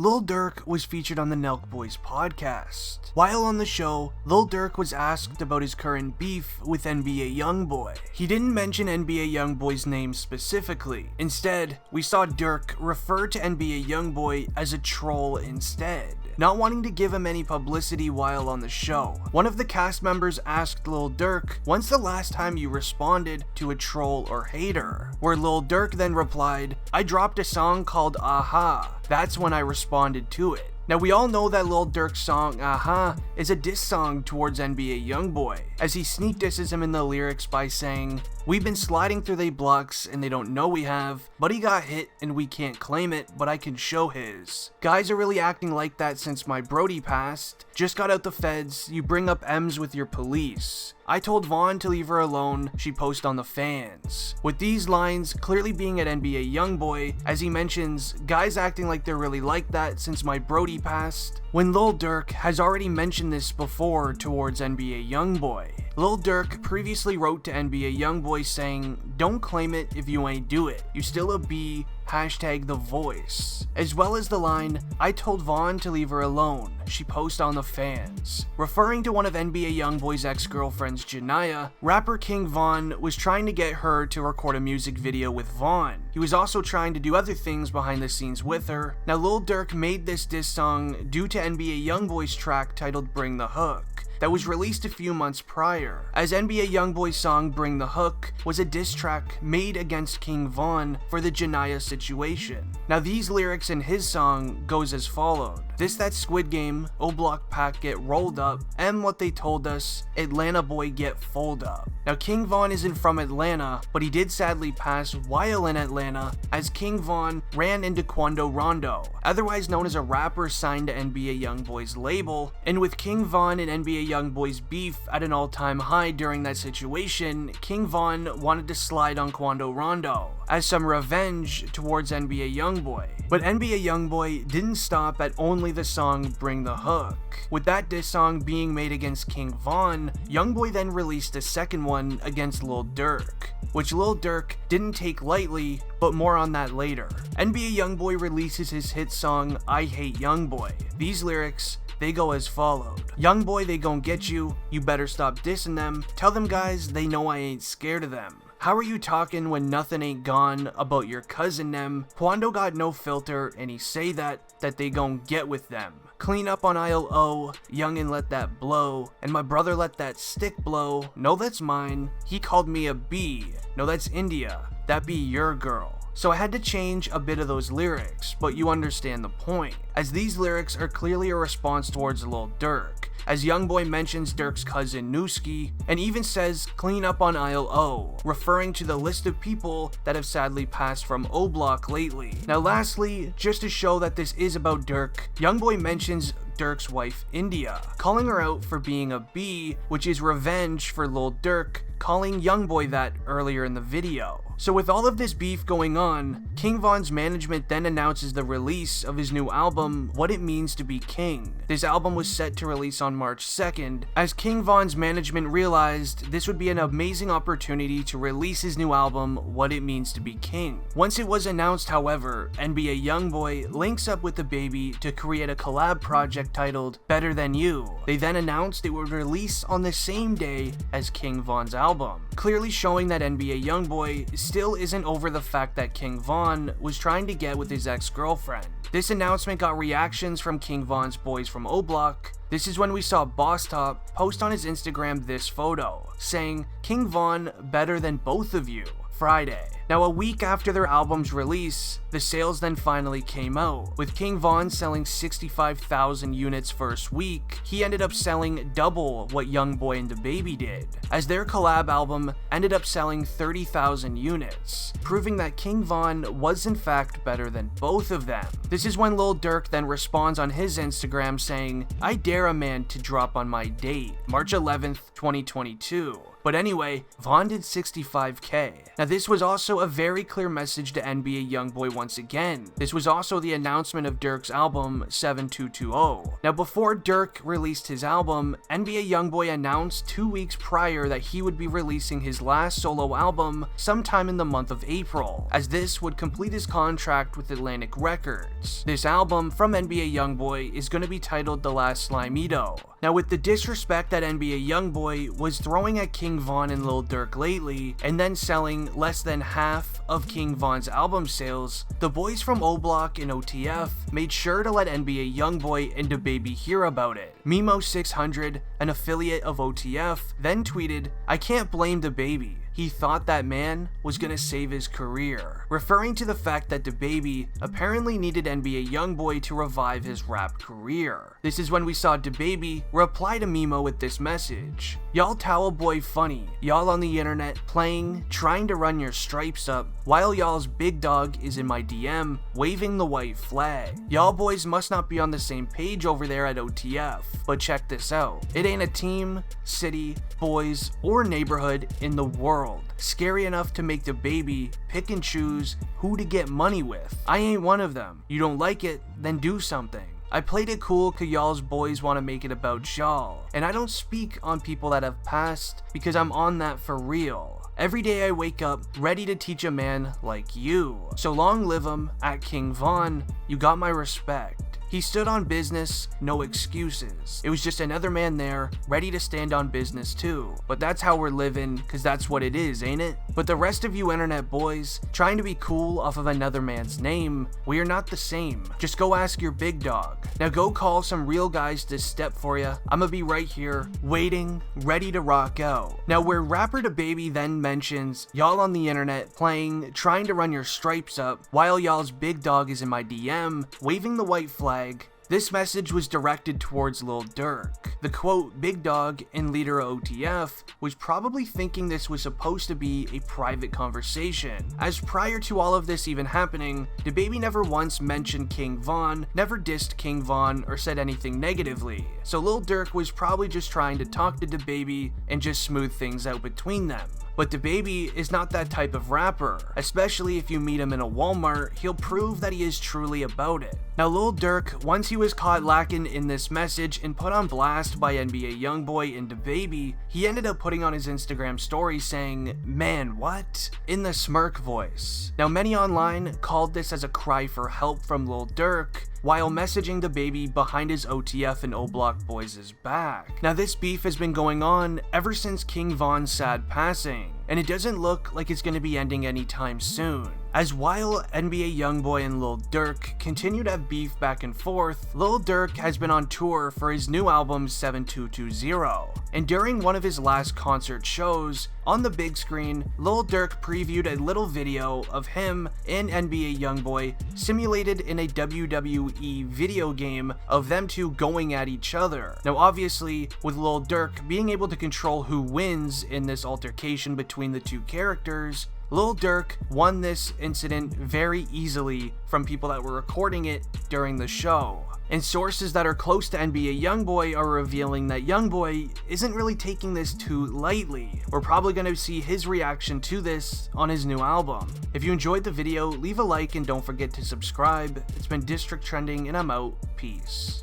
Lil Durk was featured on the YoungBoys podcast. While on the show, Lil Durk was asked about his current beef with NBA YoungBoy. He didn't mention NBA YoungBoy's name specifically. Instead, we saw Durk refer to NBA YoungBoy as a troll instead, not wanting to give him any publicity while on the show. One of the cast members asked Lil Durk, "When's the last time you responded to a troll or hater?" Where Lil Durk then replied, "I dropped a song called AHHH. That's when I responded to it." Now we all know that Lil Durk's song AHHH is a diss song towards NBA YoungBoy, as he sneak disses him in the lyrics by saying, "We've been sliding through they blocks and they don't know we have, but he got hit and we can't claim it, but I can show his. Guys are really acting like that since my Brody passed. Just got out the feds, you bring up M's with your police. I told Vaughn to leave her alone," she posted on the fans. With these lines clearly being at NBA YoungBoy, as he mentions, "Guys acting like they're really like that since my Brody passed," when Lil Durk has already mentioned this before towards NBA YoungBoy. Lil Durk previously wrote to NBA YoungBoy saying, "Don't claim it if you ain't do it. You still a B, hashtag the voice." As well as the line, "I told Vaughn to leave her alone," she posted on the fans. Referring to one of NBA YoungBoy's ex-girlfriends, Janiyah, rapper King Von was trying to get her to record a music video with Vaughn. He was also trying to do other things behind the scenes with her. Now Lil Durk made this diss song due to NBA YoungBoy's track titled Bring the Hook, that was released a few months prior, as NBA YoungBoy's song Bring the Hook was a diss track made against King Von for the Janiyah situation. Now these lyrics in his song goes as followed: "This that Squid Game, O Block Pack get rolled up, M what they told us, Atlanta boy get fold up." Now King Von isn't from Atlanta, but he did sadly pass while in Atlanta, as King Von ran into Quando Rondo, otherwise known as a rapper signed to NBA YoungBoy's label, and with King Von and NBA YoungBoy's beef at an all-time high during that situation, King Von wanted to slide on Quando Rondo as some revenge towards NBA YoungBoy. But NBA YoungBoy didn't stop at only the song Bring the Hook. With that diss song being made against King Von, YoungBoy then released a second one against Lil Durk, which Lil Durk didn't take lightly, but more on that later. NBA YoungBoy releases his hit song I Hate YoungBoy. These lyrics, they go as followed: "YoungBoy, they gon' get you. You better stop dissing them. Tell them guys they know I ain't scared of them. How are you talking when nothing ain't gone about your cousin them? Quando got no filter and he say that they gon' get with them. Clean up on aisle O, youngin' let that blow, and my brother let that stick blow. No, that's mine. He called me a B. No, that's India. That be your girl." So I had to change a bit of those lyrics, but you understand the point, as these lyrics are clearly a response towards Lil Durk, as YoungBoy mentions Durk's cousin Nooski, and even says "clean up on aisle O," referring to the list of people that have sadly passed from O Block lately. Now lastly, just to show that this is about Durk, YoungBoy mentions Durk's wife India, calling her out for being a B, which is revenge for Lil Durk calling YoungBoy that earlier in the video. So with all of this beef going on, King Von's management then announces the release of his new album, What It Means to Be King. This album was set to release on March 2nd, as King Von's management realized this would be an amazing opportunity to release his new album, What It Means to Be King. Once it was announced, however, NBA YoungBoy links up with DaBaby to create a collab project titled Better Than You. They then announced it would release on the same day as King Von's album, clearly showing that NBA YoungBoy still isn't over the fact that King Von was trying to get with his ex-girlfriend. This announcement got reactions from King Von's boys from O Block. This is when we saw Boss Top post on his Instagram this photo, saying, "King Von better than both of you, Friday." Now a week after their album's release, the sales then finally came out, with King Von selling 65,000 units first week. He ended up selling double what YoungBoy and DaBaby did, as their collab album ended up selling 30,000 units, proving that King Von was in fact better than both of them. This is when Lil Durk then responds on his Instagram saying, "I dare a man to drop on my date, March 11th, 2022. But anyway, Von did 65K. Now this was also a very clear message to NBA YoungBoy once again. This was also the announcement of Durk's album 7220. Now before Durk released his album, NBA YoungBoy announced 2 weeks prior that he would be releasing his last solo album sometime in the month of April, as this would complete his contract with Atlantic Records. This album from NBA YoungBoy is going to be titled The Last Slimeito. Now with the disrespect that NBA YoungBoy was throwing at King Von and Lil Durk lately, and then selling less than half of King Von's album sales, the boys from O Block and OTF made sure to let NBA YoungBoy and DaBaby hear about it. Memo600, an affiliate of OTF, then tweeted, "I can't blame DaBaby. He thought that man was gonna save his career," referring to the fact that DaBaby apparently needed NBA YoungBoy to revive his rap career. This is when we saw DaBaby reply to Memo with this message: "Y'all towel boy funny, y'all on the internet playing, trying to run your stripes up, while y'all's big dog is in my DM, waving the white flag. Y'all boys must not be on the same page over there at OTF, but check this out. It ain't a team, city, boys, or neighborhood in the world scary enough to make DaBaby pick and choose who to get money with. I ain't one of them. You don't like it, then do something. I played it cool cause y'all's boys want to make it about y'all, and I don't speak on people that have passed because I'm on that for real. Every day I wake up ready to teach a man like you. So long live him, at King Von, you got my respect." He stood on business, no excuses. It was just another man there, ready to stand on business too. But that's how we're living, cause that's what it is, ain't it? But the rest of you internet boys, trying to be cool off of another man's name, we are not the same. Just go ask your big dog. Now go call some real guys to step for ya. I'ma be right here, waiting, ready to rock out. Now where rapper DaBaby then mentions, "Y'all on the internet playing, trying to run your stripes up, while y'all's big dog is in my DM, waving the white flag," this message was directed towards Lil Durk. The quote, big dog and leader of OTF, was probably thinking this was supposed to be a private conversation, as prior to all of this even happening, DaBaby never once mentioned King Von, never dissed King Von, or said anything negatively. So Lil Durk was probably just trying to talk to DaBaby and just smooth things out between them. But DaBaby is not that type of rapper, especially if you meet him in a Walmart, he'll prove that he is truly about it. Now Lil Durk, once he was caught lacking in this message and put on blast by NBA YoungBoy and DaBaby, he ended up putting on his Instagram story saying, "Man, what?" in the smirk voice. Now many online called this as a cry for help from Lil Durk, while messaging DaBaby behind his OTF and O Block boys' back. Now this beef has been going on ever since King Von's sad passing, and it doesn't look like it's going to be ending anytime soon. As while NBA YoungBoy and Lil Durk continue to have beef back and forth, Lil Durk has been on tour for his new album 7220, and during one of his last concert shows, on the big screen, Lil Durk previewed a little video of him and NBA YoungBoy simulated in a WWE video game of them two going at each other. Now obviously, with Lil Durk being able to control who wins in this altercation between the two characters, Lil Durk won this incident very easily from people that were recording it during the show. And sources that are close to NBA YoungBoy are revealing that YoungBoy isn't really taking this too lightly. We're probably going to see his reaction to this on his new album. If you enjoyed the video, leave a like and don't forget to subscribe. It's been District Trending and I'm out. Peace.